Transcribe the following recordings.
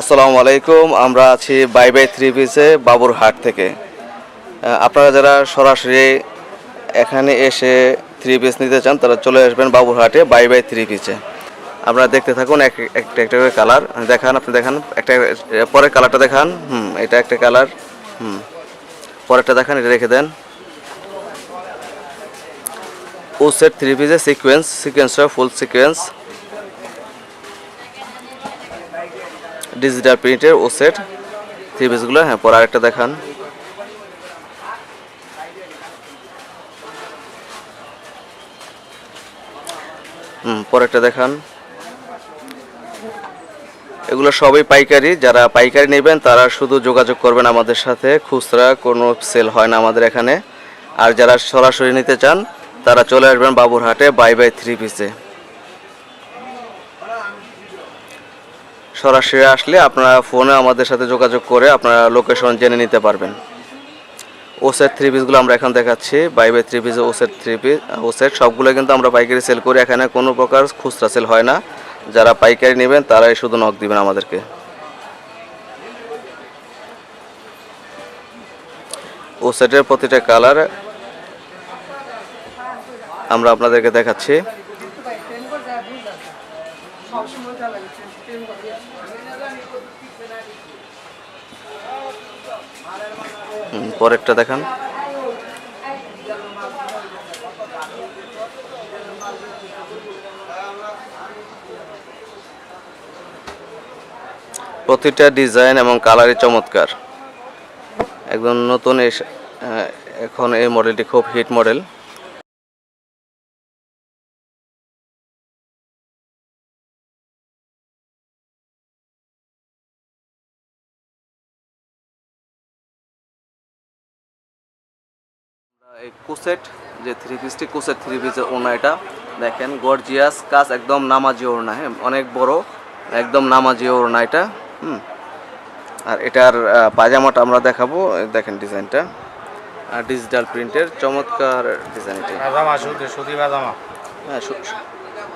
আসসালামু আলাইকুম। আমরা আছি বাই বাই থ্রি পিসে বাবুরহাট থেকে। আপনারা যারা সরাসরি এখানে এসে থ্রি পিস নিতে চান তারা চলে আসবেন বাবুরহাটে বাই বাই থ্রি পিসে। আপনারা দেখতে থাকুন একটা একটা করে কালার দেখান। আপনি দেখান একটা, পরের কালারটা দেখান। এটা একটা কালার। পরেরটা দেখান, এটা রেখে দেন। ও সেট থ্রি পিসে সিকোয়েন্সটা ফুল সিকোয়েন্স ডিজিটাল প্রিন্টের ও সেট থ্রি পিসগুলো। হ্যাঁ, পরে আরেকটা দেখান। পরেরটা দেখান। এগুলো সবই পাইকারি। যারা পাইকারি নেবেন তারা শুধু যোগাযোগ করবেন আমাদের সাথে, খুচরা কোনো সেল হয় না আমাদের এখানে। আর যারা সরাসরি নিতে চান তারা চলে আসবেন বাবুরহাটে বাই বাই থ্রি পিসে। সরাসরি আসলে আপনারা ফোনে আমাদের সাথে যোগাযোগ করে আপনারা লোকেশন জেনে নিতে পারবেন। ওসেট থ্রি পিসগুলো আমরা এখন দেখাচ্ছি। বাই বাই থ্রি পিসে ওসেট থ্রি পিস ওসেট সবগুলো কিন্তু আমরা পাইকারি সেল করি। এখানে কোনো প্রকার খুচরা সেল হয় না। যারা পাইকারি নেবেন তারাই শুধু নক দিবেন আমাদেরকে। ওসেটের প্রতিটা কালার আমরা আপনাদেরকে দেখাচ্ছি। পরেরটা দেখান। প্রতিটা ডিজাইন এবং কালারই চমৎকার, একদম নতুন। এখন এই মডেলটি খুব হিট মডেল। এই কুসেট যে থ্রি পিসটি, কুসেট থ্রি পিসের ওড়না, এটা দেখেন গর্জিয়াস কাজ, একদম নামাজি ওড়না। হ্যাঁ, অনেক বড়, একদম নামাজি ওড়না এটা। আর এটার পায়জামাটা আমরা দেখাবো। দেখেন ডিজাইনটা, আর ডিজিটাল প্রিন্টের চমৎকার ডিজাইন এটা। পায়জামা সুতি পায়জামা। হ্যাঁ,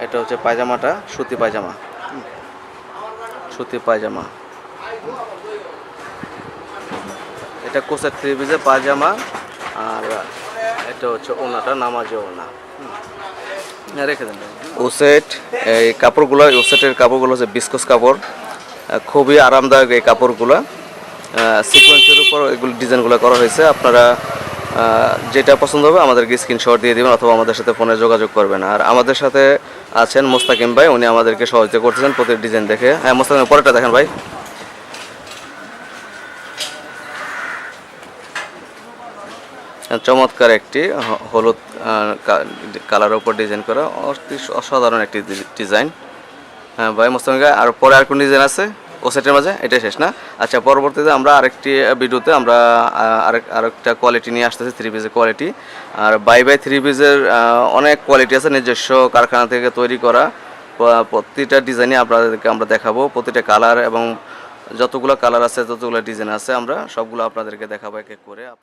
এটা হচ্ছে পায়জামাটা, সুতি পায়জামা। সুতি পায়জামা, এটা কোসেট থ্রি পিসের পায়জামা। আর এটা হচ্ছে ওড়নাটা, নামাজি ওড়না। রেখে দেন। ওসেট এই কাপড়গুলো, ওসেটের কাপড়গুলো হচ্ছে বিস্কস কাপড়, খুবই আরামদায়ক এই কাপড়গুলো। সিকোয়েন্সের উপর এগুলো ডিজাইনগুলো করা হয়েছে। আপনারা যেটা পছন্দ হবে আমাদেরকে স্ক্রিনশট দিয়ে দেবেন অথবা আমাদের সাথে ফোনে যোগাযোগ করবেন। আর আমাদের সাথে আছেন মোস্তাকিম ভাই, উনি আমাদেরকে সহযোগিতা করতেছেন প্রতি ডিজাইন দেখে। হ্যাঁ মোস্তাকিম, পরেরটা দেখেন ভাই। চমৎকার একটি হলুদ কালারের উপর ডিজাইন করা, অসাধারণ একটি ডিজাইন। হ্যাঁ ভাই মোস্তাকিম ভাই, আর পরে আর কোন ডিজাইন আছে ও সেটের মাঝে? এটাই শেষ না? আচ্ছা, পরবর্তীতে আমরা আরেকটি ভিডিওতে আমরা আরেকটা কোয়ালিটি নিয়ে আসতেছি, থ্রি পিসের কোয়ালিটি। আর বাই বাই থ্রি পিসের অনেক কোয়ালিটি আছে, নিজস্ব কারখানা থেকে তৈরি করা। প্রতিটা ডিজাইনই আপনাদেরকে আমরা দেখাবো, প্রতিটা কালার এবং যতগুলো কালার আছে, যতগুলো ডিজাইন আছে, আমরা সবগুলো আপনাদেরকে দেখাবো এক এক করে। আপনার